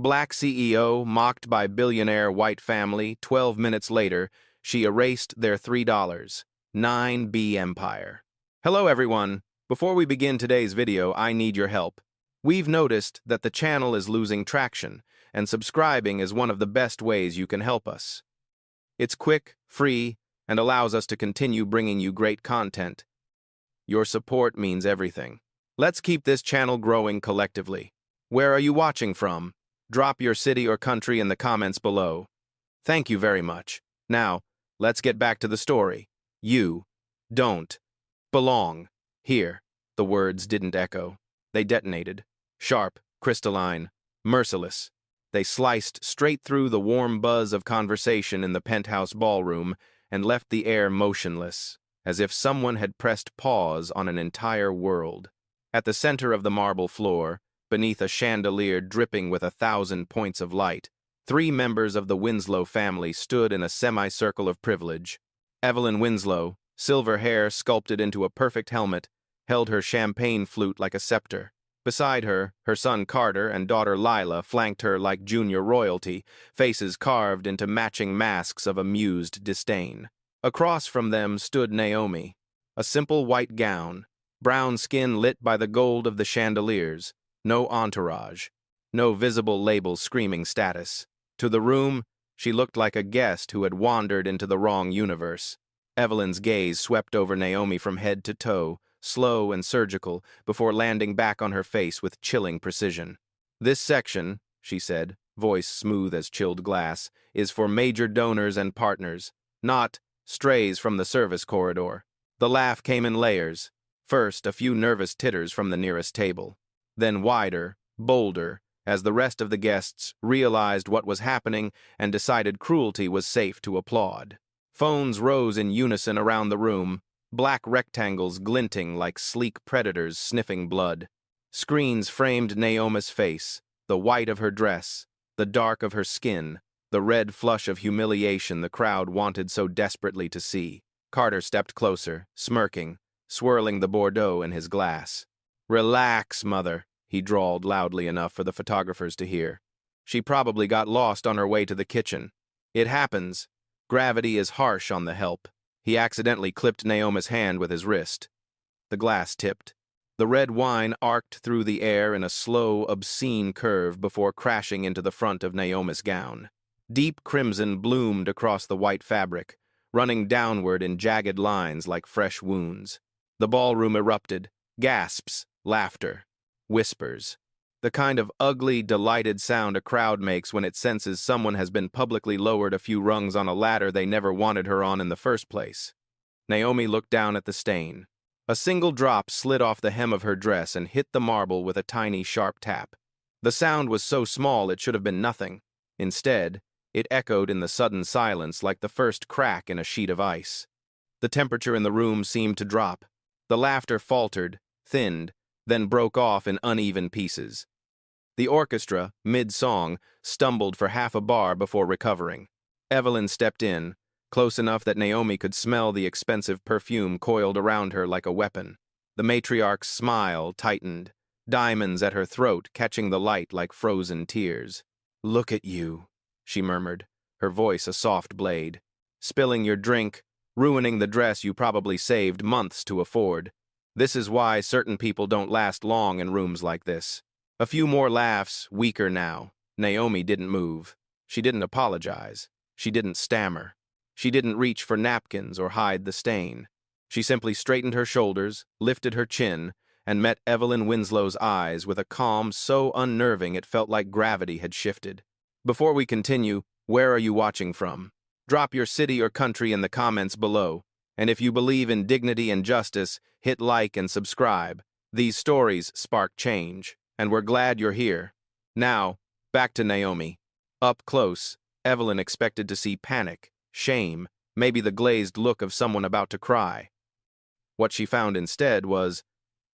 Black CEO mocked by billionaire white family. 12 minutes later, she erased their $3. 9B empire. Hello everyone. Before we begin today's video, I need your help. We've noticed that the channel is losing traction, and subscribing is one of the best ways you can help us. It's quick, free, and allows us to continue bringing you great content. Your support means everything. Let's keep this channel growing collectively. Where are you watching from? Drop your city or country in the comments below. Thank you very much. Now, let's get back to the story. You don't belong here. The words didn't echo. They detonated. Sharp, crystalline, merciless. They sliced straight through the warm buzz of conversation in the penthouse ballroom and left the air motionless, as if someone had pressed pause on an entire world. At the center of the marble floor, beneath a chandelier dripping with 1,000 points of light, 3 members of the Winslow family stood in a semicircle of privilege. Evelyn Winslow, silver hair sculpted into a perfect helmet, held her champagne flute like a scepter. Beside her, her son Carter and daughter Lila flanked her like junior royalty, faces carved into matching masks of amused disdain. Across from them stood Naomi, a simple white gown, brown skin lit by the gold of the chandeliers, no entourage, no visible label screaming status. To the room, she looked like a guest who had wandered into the wrong universe. Evelyn's gaze swept over Naomi from head to toe, slow and surgical, before landing back on her face with chilling precision. This section, she said, voice smooth as chilled glass, is for major donors and partners, not strays from the service corridor. The laugh came in layers. First, a few nervous titters from the nearest table. Then wider, bolder, as the rest of the guests realized what was happening and decided cruelty was safe to applaud. Phones rose in unison around the room, black rectangles glinting like sleek predators sniffing blood. Screens framed Naomi's face, the white of her dress, the dark of her skin, the red flush of humiliation the crowd wanted so desperately to see. Carter stepped closer, smirking, swirling the Bordeaux in his glass. "Relax, mother," he drawled loudly enough for the photographers to hear. "She probably got lost on her way to the kitchen. It happens. Gravity is harsh on the help." He accidentally clipped Naomi's hand with his wrist. The glass tipped. The red wine arced through the air in a slow, obscene curve before crashing into the front of Naomi's gown. Deep crimson bloomed across the white fabric, running downward in jagged lines like fresh wounds. The ballroom erupted. Gasps, laughter, whispers. The kind of ugly, delighted sound a crowd makes when it senses someone has been publicly lowered a few rungs on a ladder they never wanted her on in the first place. Naomi looked down at the stain. A single drop slid off the hem of her dress and hit the marble with a tiny, sharp tap. The sound was so small it should have been nothing. Instead, it echoed in the sudden silence like the first crack in a sheet of ice. The temperature in the room seemed to drop. The laughter faltered, thinned, then broke off in uneven pieces. The orchestra, mid-song, stumbled for half a bar before recovering. Evelyn stepped in, close enough that Naomi could smell the expensive perfume coiled around her like a weapon. The matriarch's smile tightened, diamonds at her throat catching the light like frozen tears. "Look at you," she murmured, her voice a soft blade. "Spilling your drink, ruining the dress you probably saved months to afford. This is why certain people don't last long in rooms like this." A few more laughs, weaker now. Naomi didn't move. She didn't apologize. She didn't stammer. She didn't reach for napkins or hide the stain. She simply straightened her shoulders, lifted her chin, and met Evelyn Winslow's eyes with a calm so unnerving it felt like gravity had shifted. Before we continue, where are you watching from? Drop your city or country in the comments below. And if you believe in dignity and justice, hit like and subscribe. These stories spark change, and we're glad you're here. Now, back to Naomi. Up close, Evelyn expected to see panic, shame, maybe the glazed look of someone about to cry. What she found instead was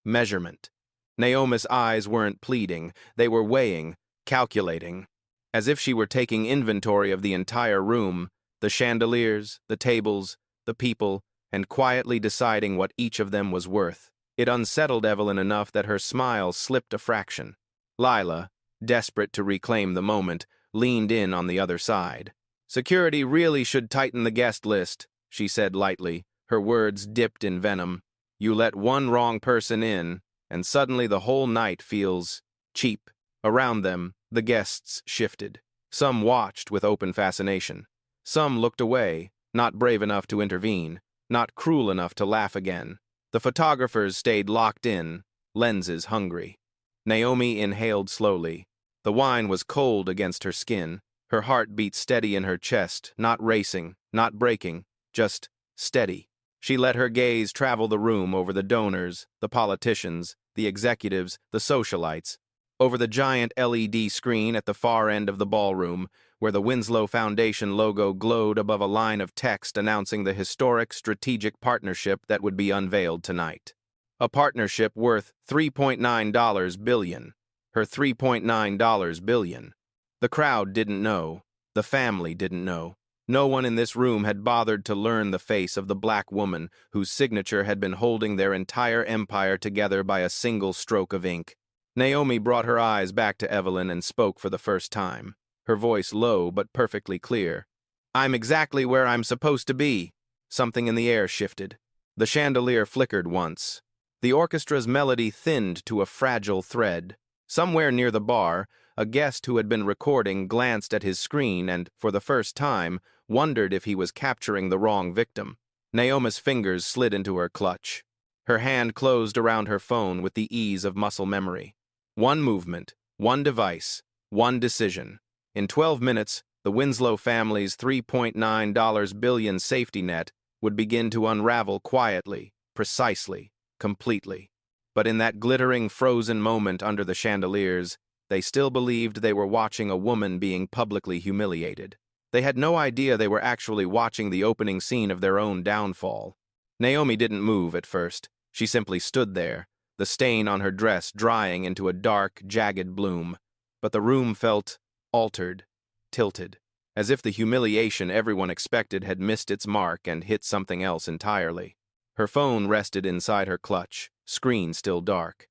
measurement. Naomi's eyes weren't pleading, they were weighing, calculating. As if she were taking inventory of the entire room, the chandeliers, the tables, the people, and quietly deciding what each of them was worth. It unsettled Evelyn enough that her smile slipped a fraction. Lila, desperate to reclaim the moment, leaned in on the other side. "Security really should tighten the guest list," she said lightly, her words dipped in venom. "You let one wrong person in, and suddenly the whole night feels cheap." Around them, the guests shifted. Some watched with open fascination. Some looked away, not brave enough to intervene, not cruel enough to laugh again. The photographers stayed locked in, lenses hungry. Naomi inhaled slowly. The wine was cold against her skin. Her heart beat steady in her chest, not racing, not breaking, just steady. She let her gaze travel the room over the donors, the politicians, the executives, the socialites, over the giant LED screen at the far end of the ballroom, where the Winslow Foundation logo glowed above a line of text announcing the historic strategic partnership that would be unveiled tonight. A partnership worth $3.9 billion. Her $3.9 billion. The crowd didn't know. The family didn't know. No one in this room had bothered to learn the face of the black woman whose signature had been holding their entire empire together by a single stroke of ink. Naomi brought her eyes back to Evelyn and spoke for the first time, her voice low but perfectly clear. "I'm exactly where I'm supposed to be." Something in the air shifted. The chandelier flickered once. The orchestra's melody thinned to a fragile thread. Somewhere near the bar, a guest who had been recording glanced at his screen and, for the first time, wondered if he was capturing the wrong victim. Naomi's fingers slid into her clutch. Her hand closed around her phone with the ease of muscle memory. One movement, one device, one decision. In 12 minutes, the Winslow family's $3.9 billion safety net would begin to unravel quietly, precisely, completely. But in that glittering, frozen moment under the chandeliers, they still believed they were watching a woman being publicly humiliated. They had no idea they were actually watching the opening scene of their own downfall. Naomi didn't move at first. She simply stood there, the stain on her dress drying into a dark, jagged bloom. But the room felt altered, tilted, as if the humiliation everyone expected had missed its mark and hit something else entirely. Her phone rested inside her clutch, screen still dark.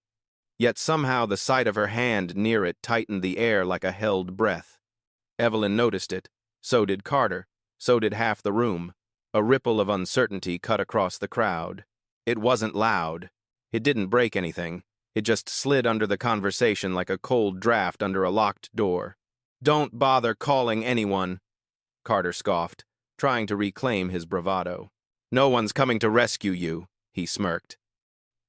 Yet somehow the sight of her hand near it tightened the air like a held breath. Evelyn noticed it. So did Carter. So did half the room. A ripple of uncertainty cut across the crowd. It wasn't loud. It didn't break anything. It just slid under the conversation like a cold draft under a locked door. "Don't bother calling anyone," Carter scoffed, trying to reclaim his bravado. "No one's coming to rescue you," he smirked.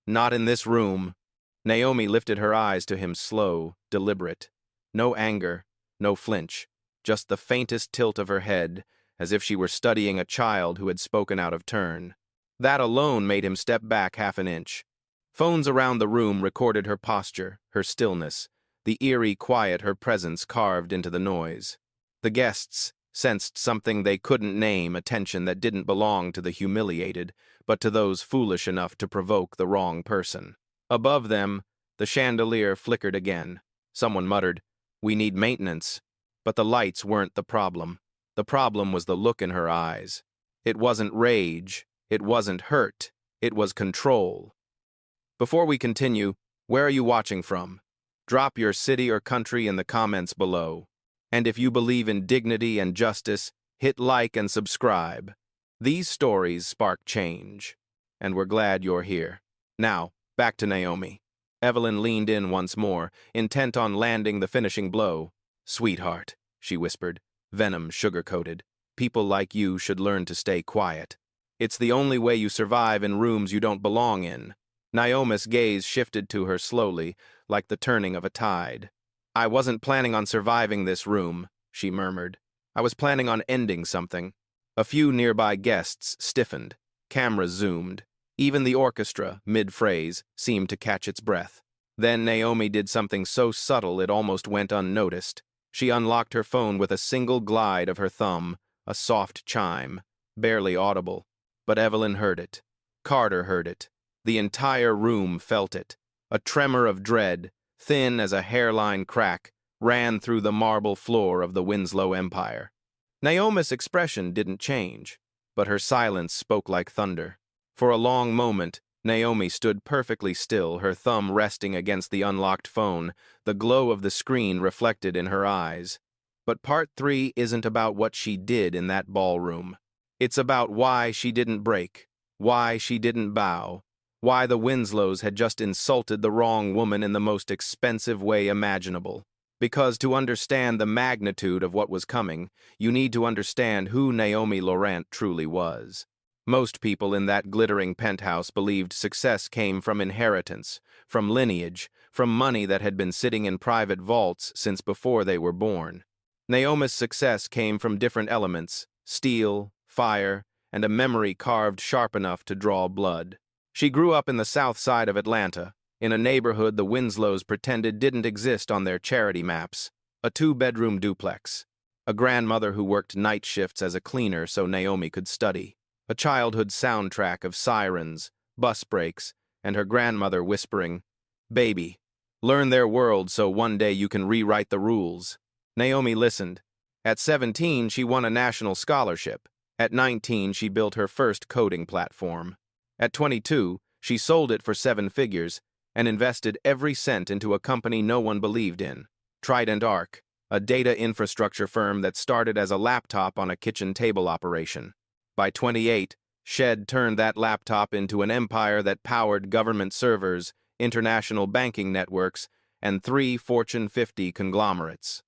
"Not in this room." Naomi lifted her eyes to him, slow, deliberate. No anger, no flinch, just the faintest tilt of her head, as if she were studying a child who had spoken out of turn. That alone made him step back half an inch. Phones around the room recorded her posture, her stillness, the eerie quiet her presence carved into the noise. The guests sensed something they couldn't name, a tension that didn't belong to the humiliated, but to those foolish enough to provoke the wrong person. Above them, the chandelier flickered again. Someone muttered, "We need maintenance." But the lights weren't the problem. The problem was the look in her eyes. It wasn't rage. It wasn't hurt. It was control. Before we continue, where are you watching from? Drop your city or country in the comments below. And if you believe in dignity and justice, hit like and subscribe. These stories spark change. And we're glad you're here. Now, back to Naomi. Evelyn leaned in once more, intent on landing the finishing blow. "Sweetheart," she whispered, venom sugar-coated, "people like you should learn to stay quiet. It's the only way you survive in rooms you don't belong in." Naomi's gaze shifted to her slowly, like the turning of a tide. "I wasn't planning on surviving this room," she murmured. "I was planning on ending something." A few nearby guests stiffened. Cameras zoomed. Even the orchestra, mid-phrase, seemed to catch its breath. Then Naomi did something so subtle it almost went unnoticed. She unlocked her phone with a single glide of her thumb, a soft chime, barely audible. But Evelyn heard it. Carter heard it. The entire room felt it. A tremor of dread, thin as a hairline crack, ran through the marble floor of the Winslow Empire. Naomi's expression didn't change, but her silence spoke like thunder. For a long moment, Naomi stood perfectly still, her thumb resting against the unlocked phone, the glow of the screen reflected in her eyes. But part 3 isn't about what she did in that ballroom. It's about why she didn't break, why she didn't bow, why the Winslows had just insulted the wrong woman in the most expensive way imaginable. Because to understand the magnitude of what was coming, you need to understand who Naomi Laurent truly was. Most people in that glittering penthouse believed success came from inheritance, from lineage, from money that had been sitting in private vaults since before they were born. Naomi's success came from different elements: steel, fire, and a memory carved sharp enough to draw blood. She grew up in the south side of Atlanta, in a neighborhood the Winslows pretended didn't exist on their charity maps, a 2-bedroom duplex, a grandmother who worked night shifts as a cleaner so Naomi could study, a childhood soundtrack of sirens, bus brakes, and her grandmother whispering, "Baby, learn their world so one day you can rewrite the rules." Naomi listened. At 17, she won a national scholarship. At 19, she built her first coding platform. At 22, she sold it for 7 figures and invested every cent into a company no one believed in, Trident Arc, a data infrastructure firm that started as a laptop on a kitchen table operation. By 28, Shed turned that laptop into an empire that powered government servers, international banking networks, and 3 Fortune 50 conglomerates.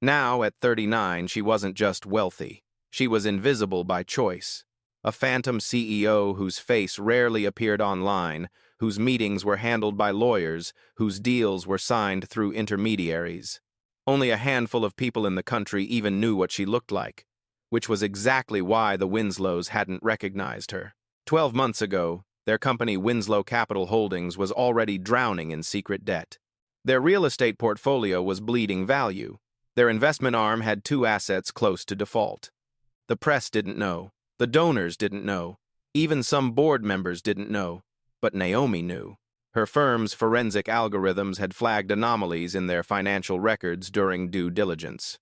Now, at 39, she wasn't just wealthy. She was invisible by choice. A phantom CEO whose face rarely appeared online, whose meetings were handled by lawyers, whose deals were signed through intermediaries. Only a handful of people in the country even knew what she looked like, which was exactly why the Winslows hadn't recognized her. 12 months ago, their company Winslow Capital Holdings was already drowning in secret debt. Their real estate portfolio was bleeding value. Their investment arm had 2 assets close to default. The press didn't know. The donors didn't know. Even some board members didn't know. But Naomi knew. Her firm's forensic algorithms had flagged anomalies in their financial records during due diligence.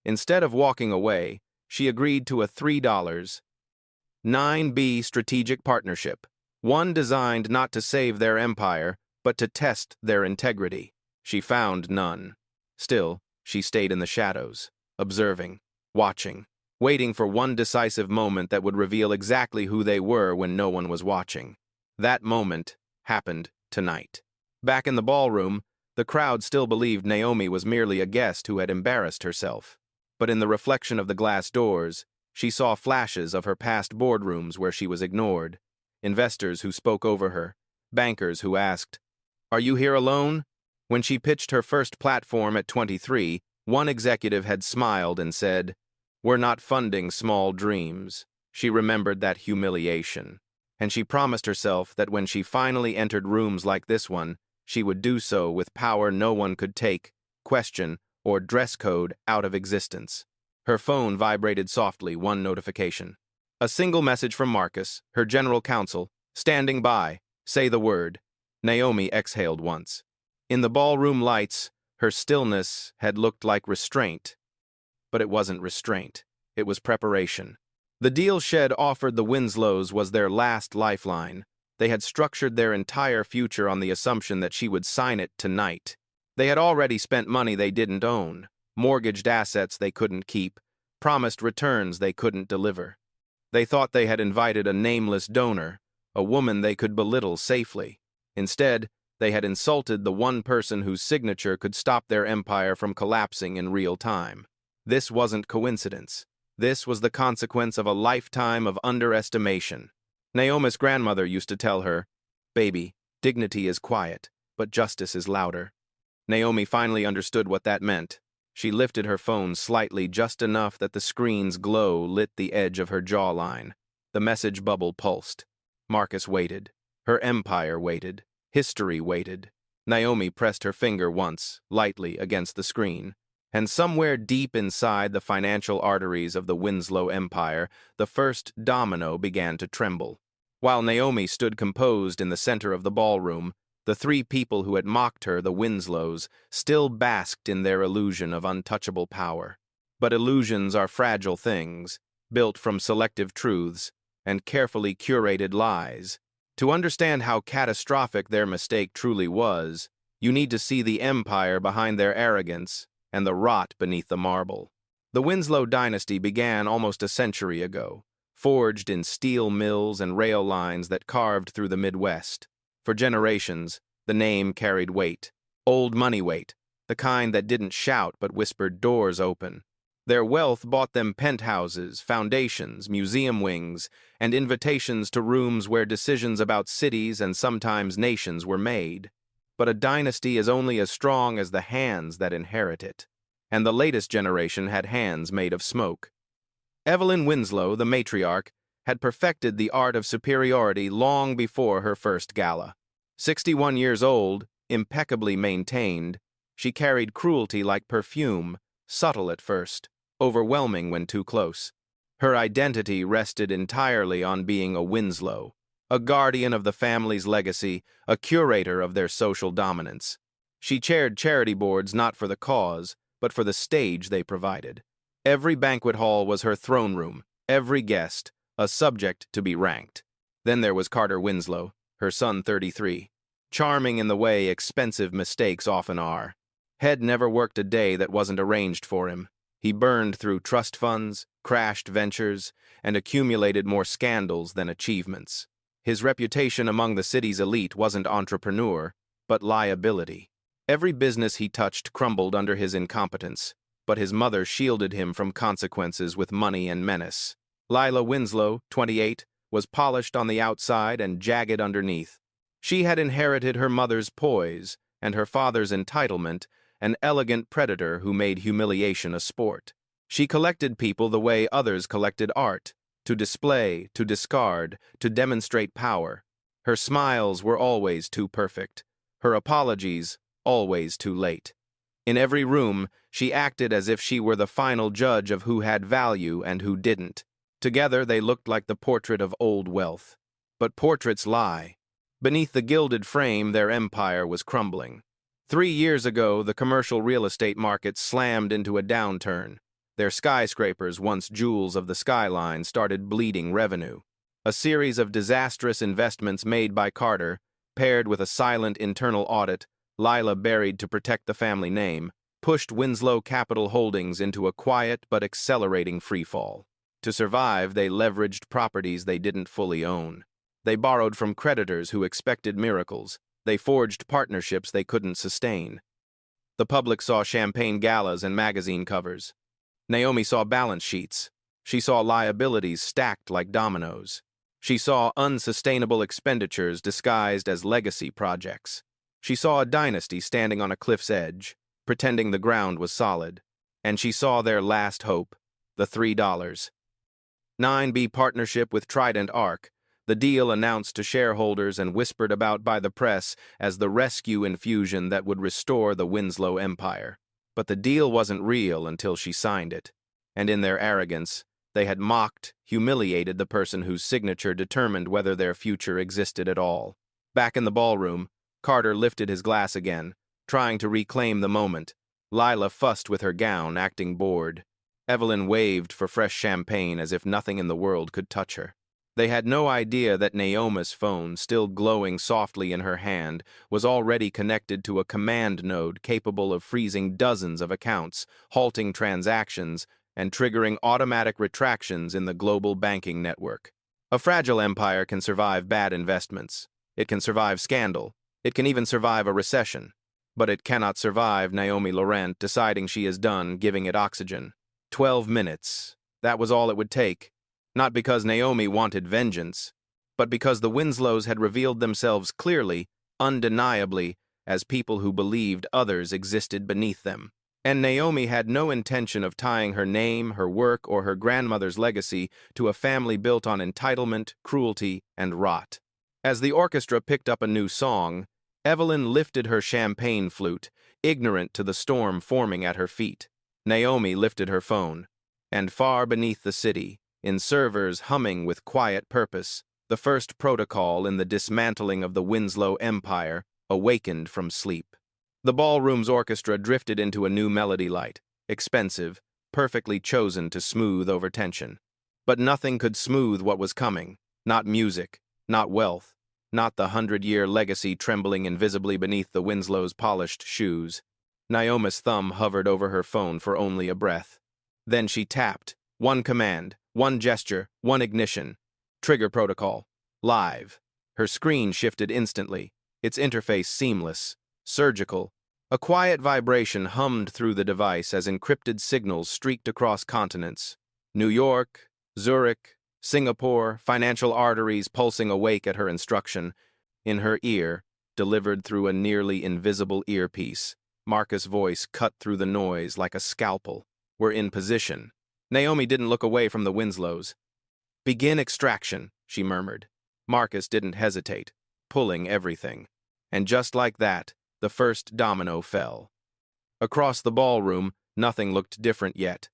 Instead of walking away, she agreed to a $3.9b strategic partnership, one designed not to save their empire, but to test their integrity. She found none. Still, she stayed in the shadows, observing, watching, waiting for one decisive moment that would reveal exactly who they were when no one was watching. That moment happened tonight. Back in the ballroom, the crowd still believed Naomi was merely a guest who had embarrassed herself. But in the reflection of the glass doors, she saw flashes of her past boardrooms where she was ignored, investors who spoke over her, bankers who asked, "Are you here alone?" When she pitched her first platform at 23, one executive had smiled and said, "We're not funding small dreams." She remembered that humiliation, and she promised herself that when she finally entered rooms like this one, she would do so with power no one could take, question, or dress code out of existence. Her phone vibrated softly, one notification. A single message from Marcus, her general counsel, standing by. Say the word. Naomi exhaled once. In the ballroom lights, her stillness had looked like restraint. But it wasn't restraint. It was preparation. The deal Shed offered the Winslows was their last lifeline. They had structured their entire future on the assumption that she would sign it tonight. They had already spent money they didn't own, mortgaged assets they couldn't keep, promised returns they couldn't deliver. They thought they had invited a nameless donor, a woman they could belittle safely. Instead, they had insulted the one person whose signature could stop their empire from collapsing in real time. This wasn't coincidence. This was the consequence of a lifetime of underestimation. Naomi's grandmother used to tell her, "Baby, dignity is quiet, but justice is louder." Naomi finally understood what that meant. She lifted her phone slightly, just enough that the screen's glow lit the edge of her jawline. The message bubble pulsed. Marcus waited. Her empire waited. History waited. Naomi pressed her finger once, lightly, against the screen. And somewhere deep inside the financial arteries of the Winslow empire, the first domino began to tremble. While Naomi stood composed in the center of the ballroom, the 3 people who had mocked her, the Winslows, still basked in their illusion of untouchable power. But illusions are fragile things, built from selective truths and carefully curated lies. To understand how catastrophic their mistake truly was, you need to see the empire behind their arrogance and the rot beneath the marble. The Winslow dynasty began almost a century ago, forged in steel mills and rail lines that carved through the Midwest. For generations, the name carried weight, old money weight, the kind that didn't shout but whispered doors open. Their wealth bought them penthouses, foundations, museum wings, and invitations to rooms where decisions about cities and sometimes nations were made. But a dynasty is only as strong as the hands that inherit it, and the latest generation had hands made of smoke. Evelyn Winslow, the matriarch, had perfected the art of superiority long before her first gala. 61 years old, impeccably maintained, she carried cruelty like perfume, subtle at first, overwhelming when too close. Her identity rested entirely on being a Winslow, a guardian of the family's legacy, a curator of their social dominance. She chaired charity boards not for the cause, but for the stage they provided. Every banquet hall was her throne room, every guest, a subject to be ranked. Then there was Carter Winslow, her son 33. Charming in the way expensive mistakes often are. Head never worked a day that wasn't arranged for him. He burned through trust funds, crashed ventures, and accumulated more scandals than achievements. His reputation among the city's elite wasn't entrepreneur, but liability. Every business he touched crumbled under his incompetence, but his mother shielded him from consequences with money and menace. Lila Winslow, 28, was polished on the outside and jagged underneath. She had inherited her mother's poise and her father's entitlement, an elegant predator who made humiliation a sport. She collected people the way others collected art, to display, to discard, to demonstrate power. Her smiles were always too perfect, her apologies always too late. In every room, she acted as if she were the final judge of who had value and who didn't. Together they looked like the portrait of old wealth. But portraits lie. Beneath the gilded frame, their empire was crumbling. 3 years ago, the commercial real estate market slammed into a downturn. Their skyscrapers, once jewels of the skyline, started bleeding revenue. A series of disastrous investments made by Carter, paired with a silent internal audit, Lila buried to protect the family name, pushed Winslow Capital Holdings into a quiet but accelerating freefall. To survive, they leveraged properties they didn't fully own. They borrowed from creditors who expected miracles. They forged partnerships they couldn't sustain. The public saw champagne galas and magazine covers. Naomi saw balance sheets. She saw liabilities stacked like dominoes. She saw unsustainable expenditures disguised as legacy projects. She saw a dynasty standing on a cliff's edge, pretending the ground was solid. And she saw their last hope, the $3. 9B partnership with Trident Arc, the deal announced to shareholders and whispered about by the press as the rescue infusion that would restore the Winslow empire. But the deal wasn't real until she signed it. And in their arrogance, they had mocked, humiliated the person whose signature determined whether their future existed at all. Back in the ballroom, Carter lifted his glass again, trying to reclaim the moment. Lila fussed with her gown, acting bored. Evelyn waved for fresh champagne as if nothing in the world could touch her. They had no idea that Naomi's phone, still glowing softly in her hand, was already connected to a command node capable of freezing dozens of accounts, halting transactions, and triggering automatic retractions in the global banking network. A fragile empire can survive bad investments. It can survive scandal. It can even survive a recession. But it cannot survive Naomi Laurent deciding she is done giving it oxygen. 12 minutes. That was all it would take. Not because Naomi wanted vengeance, but because the Winslows had revealed themselves clearly, undeniably, as people who believed others existed beneath them. And Naomi had no intention of tying her name, her work, or her grandmother's legacy to a family built on entitlement, cruelty, and rot. As the orchestra picked up a new song, Evelyn lifted her champagne flute, ignorant to the storm forming at her feet. Naomi lifted her phone, and far beneath the city, in servers humming with quiet purpose, the first protocol in the dismantling of the Winslow empire awakened from sleep. The ballroom's orchestra drifted into a new melody light, expensive, perfectly chosen to smooth over tension. But nothing could smooth what was coming, not music, not wealth, not the 100-year legacy trembling invisibly beneath the Winslow's polished shoes. Naomi's thumb hovered over her phone for only a breath. Then she tapped. One command, one gesture, one ignition. Trigger protocol. Live. Her screen shifted instantly, its interface seamless, surgical. A quiet vibration hummed through the device as encrypted signals streaked across continents. New York, Zurich, Singapore, financial arteries pulsing awake at her instruction. In her ear, delivered through a nearly invisible earpiece, Marcus' voice cut through the noise like a scalpel. We're in position. Naomi didn't look away from the Winslows. Begin extraction, she murmured. Marcus didn't hesitate, pulling everything. And just like that, the first domino fell. Across the ballroom, nothing looked different yet.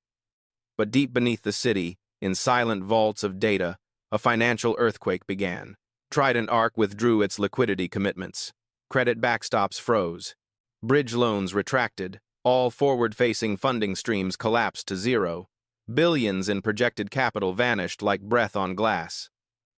But deep beneath the city, in silent vaults of data, a financial earthquake began. Trident Arc withdrew its liquidity commitments. Credit backstops froze. Bridge loans retracted. All forward-facing funding streams collapsed to zero. Billions in projected capital vanished like breath on glass.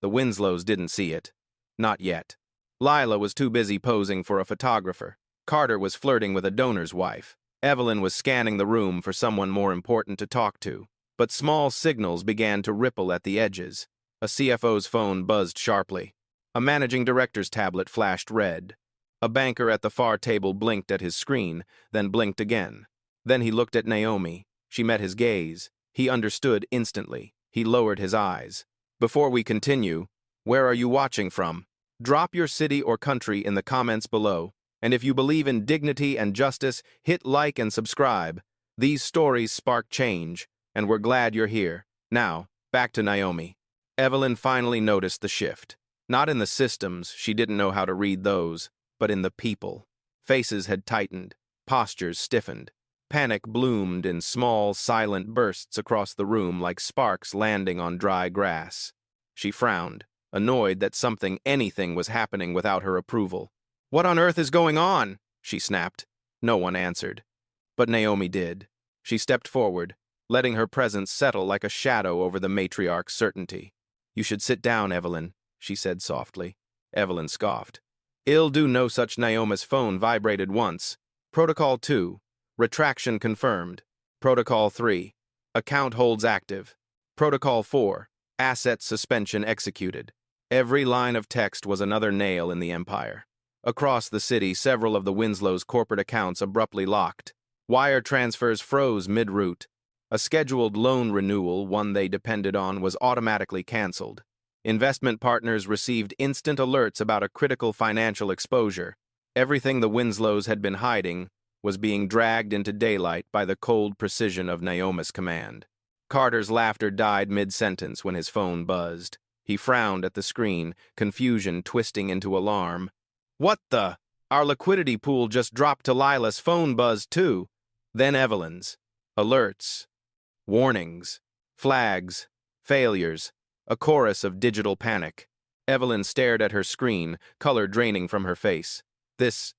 The Winslows didn't see it. Not yet. Lila was too busy posing for a photographer. Carter was flirting with a donor's wife. Evelyn was scanning the room for someone more important to talk to. But small signals began to ripple at the edges. A CFO's phone buzzed sharply. A managing director's tablet flashed red. A banker at the far table blinked at his screen, then blinked again. Then he looked at Naomi. She met his gaze. He understood instantly. He lowered his eyes. Before we continue, where are you watching from? Drop your city or country in the comments below. And if you believe in dignity and justice, hit like and subscribe. These stories spark change, and we're glad you're here. Now, back to Naomi. Evelyn finally noticed the shift. Not in the systems, she didn't know how to read those, but in the people. Faces had tightened, postures stiffened. Panic bloomed in small, silent bursts across the room like sparks landing on dry grass. She frowned, annoyed that anything was happening without her approval. What on earth is going on? She snapped. No one answered. But Naomi did. She stepped forward, letting her presence settle like a shadow over the matriarch's certainty. You should sit down, Evelyn, she said softly. Evelyn scoffed. I'll do no such. Naomi's phone vibrated once. Protocol 2. Retraction confirmed. Protocol 3. Account holds active. Protocol 4. Asset suspension executed. Every line of text was another nail in the empire. Across the city, several of the Winslows' corporate accounts abruptly locked. Wire transfers froze mid-route. A scheduled loan renewal, one they depended on, was automatically canceled. Investment partners received instant alerts about a critical financial exposure. Everything the Winslows had been hiding was being dragged into daylight by the cold precision of Naomi's command. Carter's laughter died mid-sentence when his phone buzzed. He frowned at the screen, confusion twisting into alarm. What the? Our liquidity pool just dropped to Lila's phone buzzed too. Then Evelyn's. Alerts. Warnings. Flags. Failures. A chorus of digital panic. Evelyn stared at her screen, color draining from her face. This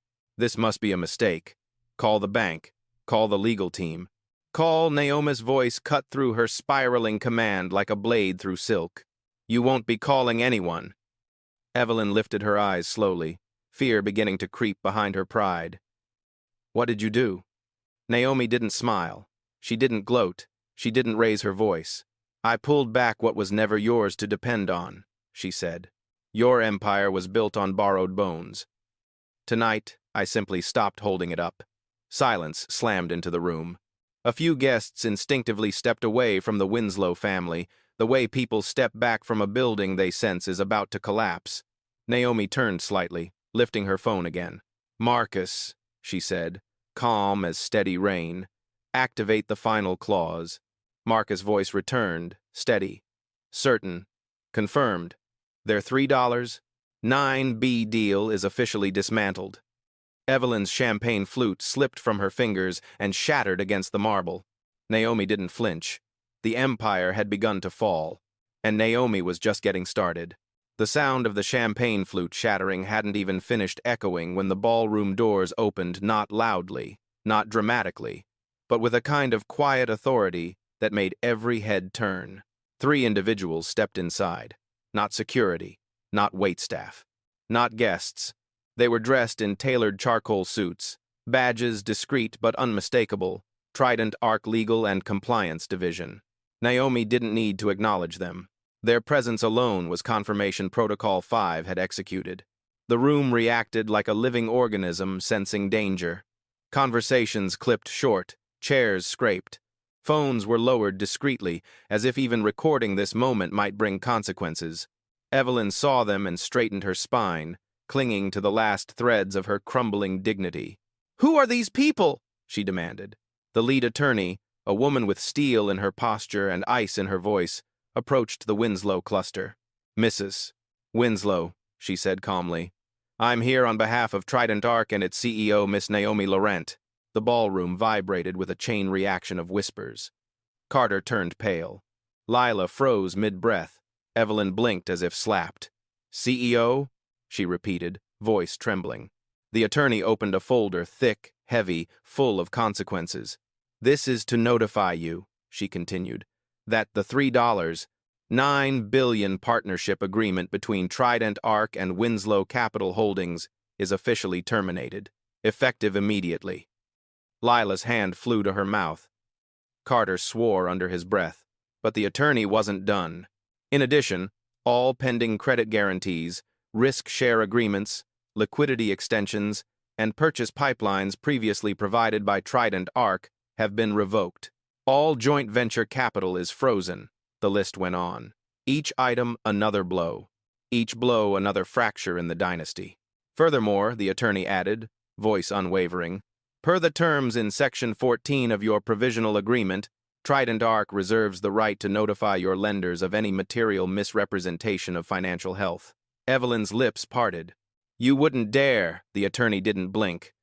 must be a mistake. Call the bank. Call the legal team. Call. Naomi's voice cut through her spiraling command like a blade through silk. You won't be calling anyone. Evelyn lifted her eyes slowly, fear beginning to creep behind her pride. What did you do? Naomi didn't smile. She didn't gloat. She didn't raise her voice. I pulled back what was never yours to depend on, she said. Your empire was built on borrowed bones. Tonight, I simply stopped holding it up. Silence slammed into the room. A few guests instinctively stepped away from the Winslow family, the way people step back from a building they sense is about to collapse. Naomi turned slightly, lifting her phone again. Marcus, she said, calm as steady rain. Activate the final clause. Marcus' voice returned, steady. Certain. Confirmed. Their $3, 9B deal is officially dismantled. Evelyn's champagne flute slipped from her fingers and shattered against the marble. Naomi didn't flinch. The empire had begun to fall, and Naomi was just getting started. The sound of the champagne flute shattering hadn't even finished echoing when the ballroom doors opened, not loudly, not dramatically, but with a kind of quiet authority that made every head turn. 3 individuals stepped inside. Not security, not waitstaff. not guests. They were dressed in tailored charcoal suits, badges discreet but unmistakable, Trident Arc Legal and Compliance Division. Naomi didn't need to acknowledge them. Their presence alone was confirmation Protocol 5 had executed. The room reacted like a living organism sensing danger. Conversations clipped short, chairs scraped. Phones were lowered discreetly, as if even recording this moment might bring consequences. Evelyn saw them and straightened her spine, clinging to the last threads of her crumbling dignity. "Who are these people?" she demanded. The lead attorney, a woman with steel in her posture and ice in her voice, approached the Winslow cluster. "Mrs. Winslow," she said calmly, "I'm here on behalf of Trident Arc and its CEO, Miss Naomi Laurent." The ballroom vibrated with a chain reaction of whispers. Carter turned pale. Lila froze mid-breath. Evelyn blinked as if slapped. "CEO?" she repeated, voice trembling. The attorney opened a folder, thick, heavy, full of consequences. "This is to notify you," she continued, "that the $3.9 billion partnership agreement between Trident Arc and Winslow Capital Holdings is officially terminated, effective immediately." Lila's hand flew to her mouth. Carter swore under his breath, but the attorney wasn't done. In addition, all pending credit guarantees, risk-share agreements, liquidity extensions, and purchase pipelines previously provided by Trident Arc have been revoked. All joint venture capital is frozen, the list went on. Each item another blow. Each blow another fracture in the dynasty. Furthermore, the attorney added, voice unwavering, "Per the terms in Section 14 of your provisional agreement, Trident Arc reserves the right to notify your lenders of any material misrepresentation of financial health." Evelyn's lips parted. "You wouldn't dare," the attorney didn't blink.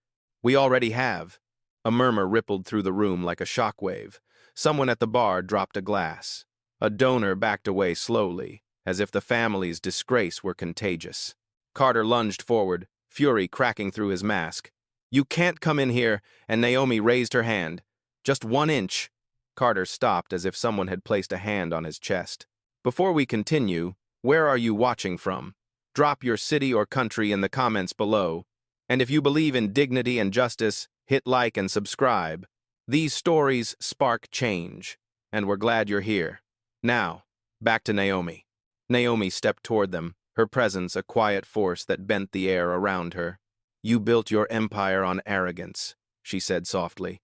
"We already have." A murmur rippled through the room like a shockwave. Someone at the bar dropped a glass. A donor backed away slowly, as if the family's disgrace were contagious. Carter lunged forward, fury cracking through his mask. "You can't come in here," and Naomi raised her hand. "Just 1 inch." Carter stopped as if someone had placed a hand on his chest. "Before we continue, where are you watching from? Drop your city or country in the comments below. And if you believe in dignity and justice, hit like and subscribe. These stories spark change, and we're glad you're here. Now, back to Naomi." Naomi stepped toward them, her presence a quiet force that bent the air around her. "You built your empire on arrogance," she said softly.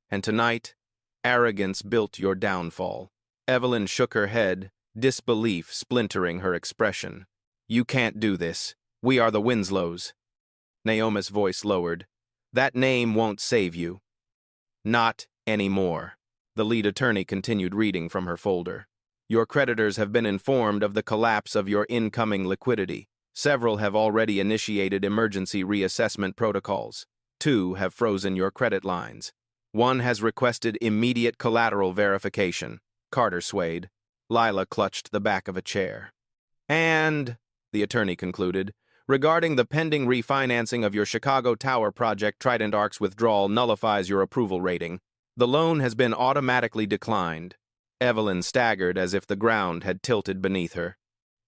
"And tonight, arrogance built your downfall." Evelyn shook her head, disbelief splintering her expression. "You can't do this. We are the Winslows." Naomi's voice lowered. "That name won't save you." "Not anymore." The lead attorney continued reading from her folder. "Your creditors have been informed of the collapse of your incoming liquidity. Several have already initiated emergency reassessment protocols. 2 have frozen your credit lines. 1 has requested immediate collateral verification." Carter swayed. Lila clutched the back of a chair. "And," the attorney concluded, "regarding the pending refinancing of your Chicago Tower project, Trident Arc's withdrawal nullifies your approval rating. The loan has been automatically declined." Evelyn staggered as if the ground had tilted beneath her.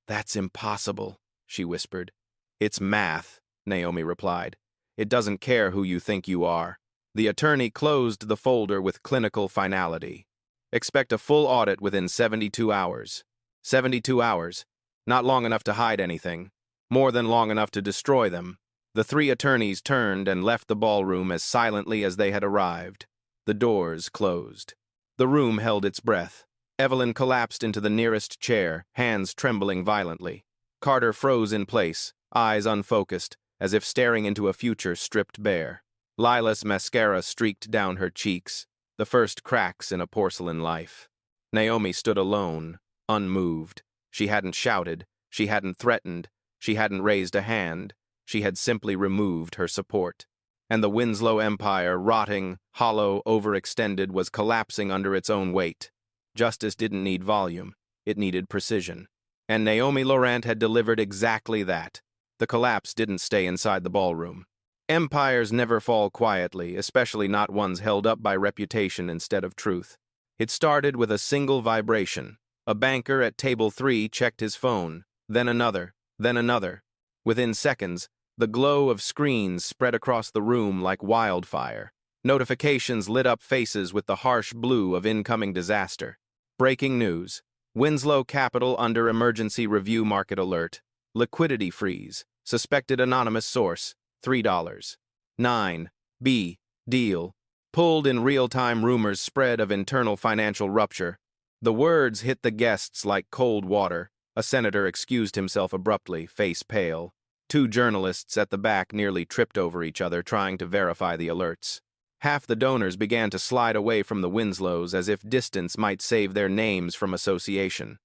"That's impossible," she whispered. "It's math," Naomi replied. "It doesn't care who you think you are." The attorney closed the folder with clinical finality. "Expect a full audit within 72 hours. 72 hours. Not long enough to hide anything. More than long enough to destroy them." The 3 attorneys turned and left the ballroom as silently as they had arrived. The doors closed. The room held its breath. Evelyn collapsed into the nearest chair, hands trembling violently. Carter froze in place, eyes unfocused, as if staring into a future stripped bare. Lila's mascara streaked down her cheeks, the first cracks in a porcelain life. Naomi stood alone, unmoved. She hadn't shouted, she hadn't threatened, she hadn't raised a hand, she had simply removed her support. And the Winslow empire, rotting, hollow, overextended, was collapsing under its own weight. Justice didn't need volume, it needed precision. And Naomi Laurent had delivered exactly that. The collapse didn't stay inside the ballroom. Empires never fall quietly, especially not ones held up by reputation instead of truth. It started with a single vibration. A banker at table 3 checked his phone, then another, then another. Within seconds, the glow of screens spread across the room like wildfire. Notifications lit up faces with the harsh blue of incoming disaster. Breaking news. Winslow Capital under emergency review market alert. Liquidity freeze. Suspected anonymous source. $3. 9. B. Deal. Pulled in real-time rumors spread of internal financial rupture. The words hit the guests like cold water. A senator excused himself abruptly, face pale. Two journalists at the back nearly tripped over each other trying to verify the alerts. Half the donors began to slide away from the Winslows as if distance might save their names from association.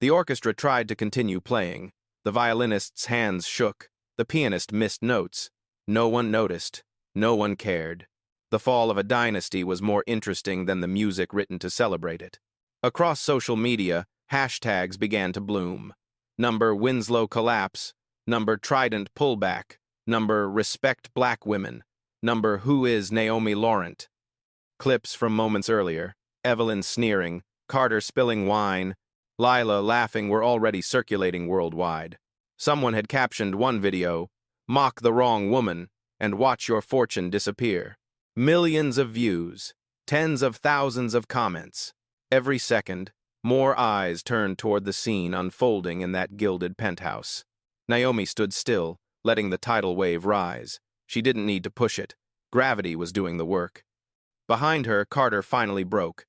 The orchestra tried to continue playing. The violinist's hands shook. The pianist missed notes. No one noticed. No one cared. The fall of a dynasty was more interesting than the music written to celebrate it. Across social media, hashtags began to bloom. Number Winslow collapse. Number Trident pullback. Number respect black women. Number who is Naomi Laurent. Clips from moments earlier. Evelyn sneering, Carter spilling wine, Lila laughing were already circulating worldwide. Someone had captioned one video, "Mock the wrong woman and watch your fortune disappear." Millions of views, tens of thousands of comments. Every second, more eyes turned toward the scene unfolding in that gilded penthouse. Naomi stood still, letting the tidal wave rise. She didn't need to push it. Gravity was doing the work. Behind her, Carter finally broke.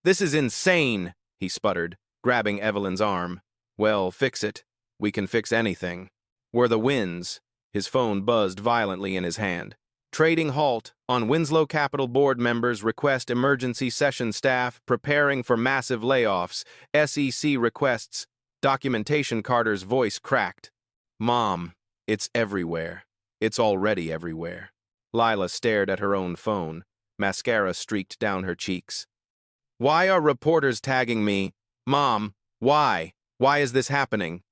"This is insane," he sputtered, grabbing Evelyn's arm. "Well, fix it. We can fix anything." Were the winds. His phone buzzed violently in his hand. Trading halt. On Winslow Capital board members request emergency session staff preparing for massive layoffs. SEC requests. Documentation. Carter's voice cracked. "Mom, it's everywhere. It's already everywhere." Lila stared at her own phone. Mascara streaked down her cheeks. "Why are reporters tagging me? Mom, why? Why is this happening?"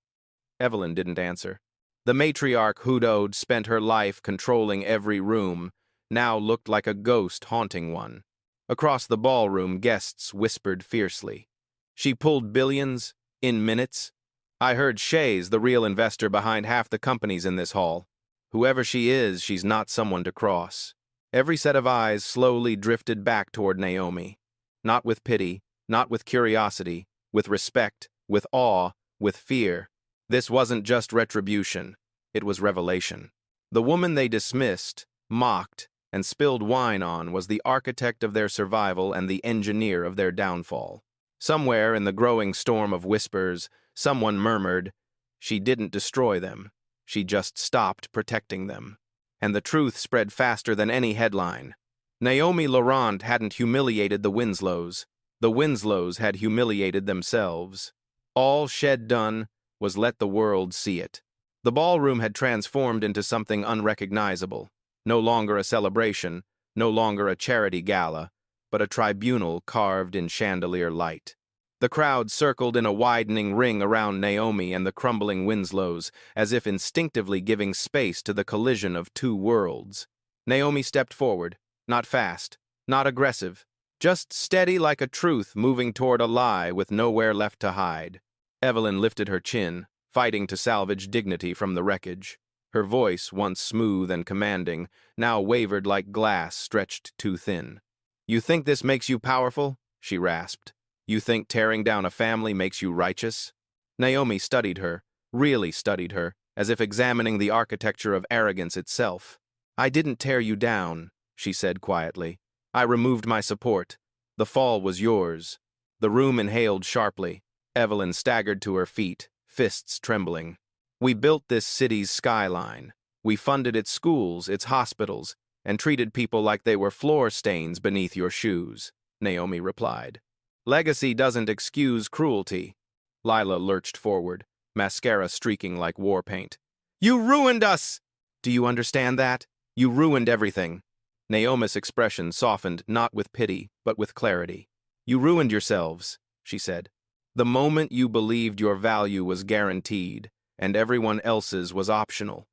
Evelyn didn't answer. The matriarch who'd spent her life controlling every room now looked like a ghost haunting one. Across the ballroom, guests whispered fiercely. "She pulled billions in minutes. I heard Shay's the real investor behind half the companies in this hall. Whoever she is, she's not someone to cross." Every set of eyes slowly drifted back toward Naomi. Not with pity, not with curiosity, with respect, with awe, with fear. This wasn't just retribution. It was revelation. The woman they dismissed, mocked, and spilled wine on was the architect of their survival and the engineer of their downfall. Somewhere in the growing storm of whispers, someone murmured, "She didn't destroy them. She just stopped protecting them." And the truth spread faster than any headline. Naomi Laurent hadn't humiliated the Winslows. The Winslows had humiliated themselves. All shed done was let the world see it. The ballroom had transformed into something unrecognizable. No longer a celebration, no longer a charity gala, but a tribunal carved in chandelier light. The crowd circled in a widening ring around Naomi and the crumbling Winslows, as if instinctively giving space to the collision of two worlds. Naomi stepped forward, not fast, not aggressive, just steady like a truth moving toward a lie with nowhere left to hide. Evelyn lifted her chin, fighting to salvage dignity from the wreckage. Her voice, once smooth and commanding, now wavered like glass stretched too thin. "You think this makes you powerful?" she rasped. "You think tearing down a family makes you righteous?" Naomi studied her, really studied her, as if examining the architecture of arrogance itself. "I didn't tear you down," she said quietly. "I removed my support. The fall was yours." The room inhaled sharply. Evelyn staggered to her feet, fists trembling. "We built this city's skyline. We funded its schools, its hospitals, and treated people like they were floor stains beneath your shoes," Naomi replied. "Legacy doesn't excuse cruelty." Lila lurched forward, mascara streaking like war paint. "You ruined us! Do you understand that? You ruined everything." Naomi's expression softened not with pity, but with clarity. "You ruined yourselves," she said. "The moment you believed your value was guaranteed, and everyone else's was optional."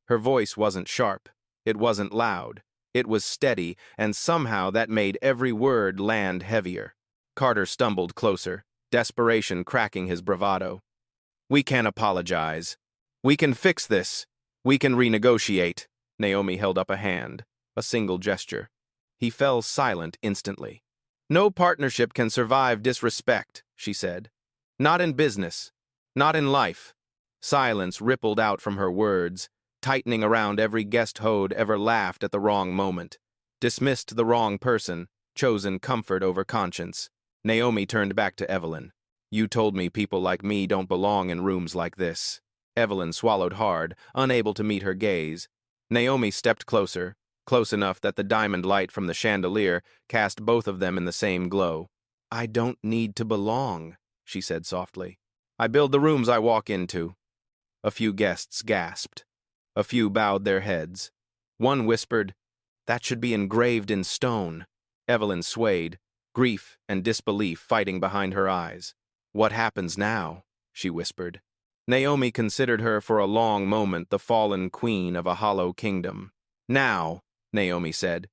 Her voice wasn't sharp. It wasn't loud. It was steady, and somehow that made every word land heavier. Carter stumbled closer, desperation cracking his bravado. "We can't apologize. We can fix this. We can renegotiate. Naomi held up a hand, a single gesture. He fell silent instantly. No partnership can survive disrespect, she said. Not in business. Not in life. Silence rippled out from her words, tightening around every guest who'd ever laughed at the wrong moment, dismissed the wrong person, chosen comfort over conscience. Naomi turned back to Evelyn. You told me people like me don't belong in rooms like this. Evelyn swallowed hard, unable to meet her gaze. Naomi stepped closer, close enough that the diamond light from the chandelier cast both of them in the same glow. I don't need to belong, she said softly. I build the rooms I walk into. A few guests gasped. A few bowed their heads. One whispered, that should be engraved in stone. Evelyn swayed, grief and disbelief fighting behind her eyes. What happens now? She whispered. Naomi considered her for a long moment the fallen queen of a hollow kingdom. Now, Naomi said,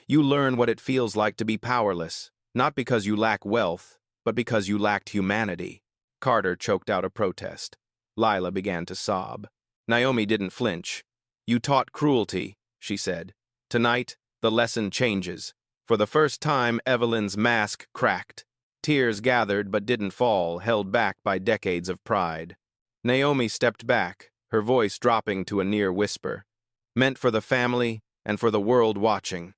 you learn what it feels like to be powerless, not because you lack wealth, but because you lacked humanity. Carter choked out a protest. Lila began to sob. Naomi didn't flinch. You taught cruelty, she said. Tonight, the lesson changes. For the first time, Evelyn's mask cracked. Tears gathered but didn't fall, held back by decades of pride. Naomi stepped back, her voice dropping to a near whisper. Meant for the family and for the world watching.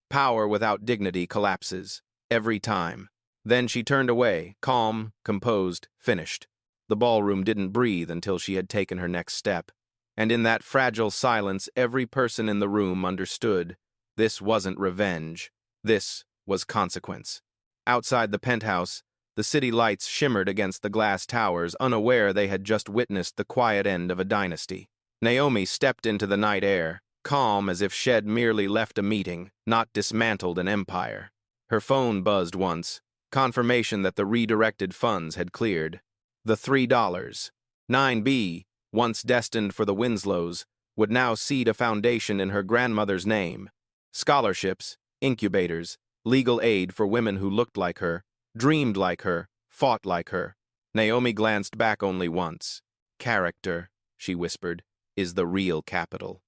Power without dignity collapses, every time. Then she turned away, calm, composed, finished. The ballroom didn't breathe until she had taken her next step. And in that fragile silence, every person in the room understood. This wasn't revenge. This was consequence. Outside the penthouse, the city lights shimmered against the glass towers, unaware they had just witnessed the quiet end of a dynasty. Naomi stepped into the night air, calm as if she'd merely left a meeting, not dismantled an empire. Her phone buzzed once, confirmation that the redirected funds had cleared. The $3, 9B, once destined for the Winslows, would now seed a foundation in her grandmother's name. Scholarships, incubators, legal aid for women who looked like her, dreamed like her, fought like her. Naomi glanced back only once. Character, she whispered, is the real capital.